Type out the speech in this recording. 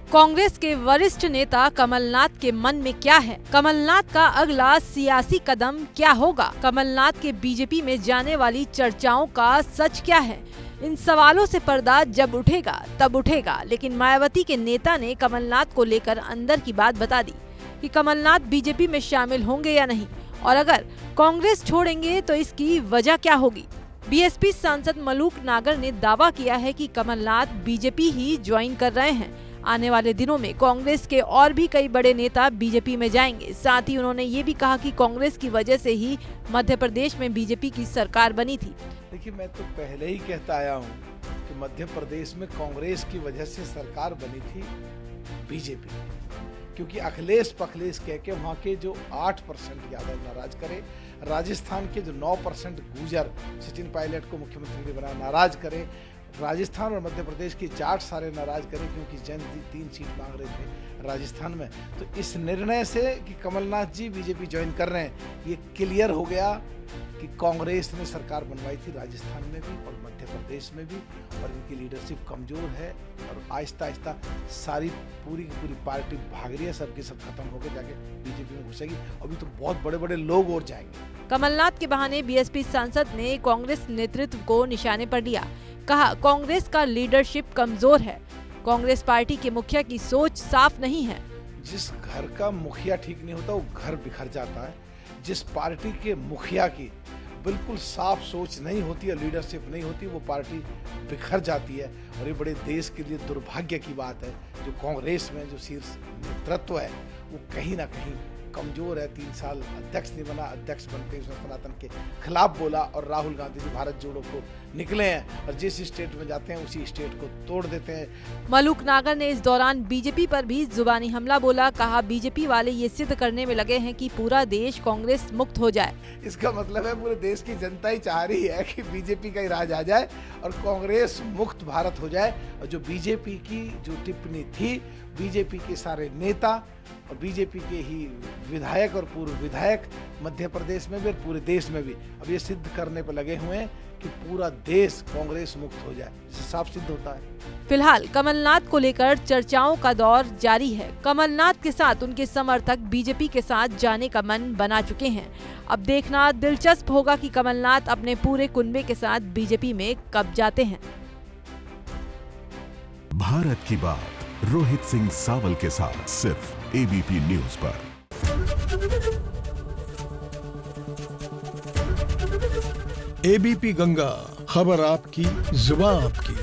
कांग्रेस के वरिष्ठ नेता कमलनाथ के मन में क्या है? कमलनाथ का अगला सियासी कदम क्या होगा? कमलनाथ के बीजेपी में जाने वाली चर्चाओं का सच क्या है? इन सवालों से पर्दा जब उठेगा तब उठेगा, लेकिन मायावती के नेता ने कमलनाथ को लेकर अंदर की बात बता दी कि कमलनाथ बीजेपी में शामिल होंगे या नहीं, और अगर कांग्रेस छोड़ेंगे तो इसकी वजह क्या होगी। बीएसपी सांसद मलूक नागर ने दावा किया है कि कमलनाथ बीजेपी ही ज्वाइन कर रहे हैं। आने वाले दिनों में कांग्रेस के और भी कई बड़े नेता बीजेपी में जाएंगे। साथ ही उन्होंने ये भी कहा कि कांग्रेस की वजह से ही मध्य प्रदेश में बीजेपी की सरकार बनी थी। देखिए, मैं तो पहले ही कहता आया हूँ कि मध्य प्रदेश में कांग्रेस की वजह से सरकार बनी थी बीजेपी, क्योंकि अखिलेश पखलेश कह के वहाँ के जो 8% यादव नाराज करे, राजस्थान के जो 9% गुर्जर सचिन पायलट को मुख्यमंत्री ने बनाया नाराज करे, राजस्थान और मध्य प्रदेश के जाट सारे नाराज करें क्योंकि जैन 3 सीट मांग रहे थे राजस्थान में। तो इस निर्णय से कि कमलनाथ जी बीजेपी ज्वाइन कर रहे हैं, ये क्लियर हो गया कि कांग्रेस ने सरकार बनवाई थी राजस्थान में भी और मध्य प्रदेश में भी, और इनकी लीडरशिप कमजोर है और आहिस्ता आहिस्ता सारी पूरी की पूरी पार्टी भाग रही है, सबकी सब खत्म होकर जाके बीजेपी में घुसेगी। अभी तो बहुत बड़े बड़े लोग और जाएंगे। कमलनाथ के बहाने बीएसपी सांसद ने कांग्रेस नेतृत्व को निशाने पर लिया। कहा, कांग्रेस का लीडरशिप कमजोर है, कांग्रेस पार्टी के मुखिया की सोच साफ नहीं है। जिस घर का मुखिया ठीक नहीं होता वो घर बिखर जाता है। जिस पार्टी के मुखिया की बिल्कुल साफ सोच नहीं होती है, लीडरशिप नहीं होती, वो पार्टी बिखर जाती है। और ये बड़े देश के लिए दुर्भाग्य की बात है जो कांग्रेस में जो शीर्ष नेतृत्व है वो कहीं ना कहीं कमजोर है। 3 साल अध्यक्ष नहीं बना, अध्यक्ष बनते उसने सनातन के खिलाफ बोला, और राहुल गांधी जी भारत जोड़ो को निकले हैं और जिस स्टेट में जाते हैं उसी स्टेट को तोड़ देते हैं। मलूक नागर ने इस दौरान बीजेपी पर भी जुबानी हमला बोला। कहा, बीजेपी वाले ये सिद्ध करने में लगे हैं कि पूरा देश कांग्रेस मुक्त हो जाए। इसका मतलब है पूरे देश की जनता ही चाह रही है कि बीजेपी का ही राज आ जाए और कांग्रेस मुक्त भारत हो जाए। और जो बीजेपी की जो टिप्पणी थी, बीजेपी के सारे नेता और बीजेपी के ही विधायक और पूर्व विधायक मध्य प्रदेश में भी और पूरे देश में भी अब ये सिद्ध करने पर लगे हुए हैं कि पूरा देश कांग्रेस मुक्त हो जाए, जिससे साफ सिद्ध होता है। फिलहाल कमलनाथ को लेकर चर्चाओं का दौर जारी है। कमलनाथ के साथ उनके समर्थक बीजेपी के साथ जाने का मन बना चुके हैं। अब देखना दिलचस्प होगा कि कमलनाथ अपने पूरे कुनबे के साथ बीजेपी में कब जाते हैं। भारत की बात रोहित सिंह सावल के साथ सिर्फ एबीपी न्यूज पर। एबीपी गंगा, खबर आपकी, जुबान आपकी।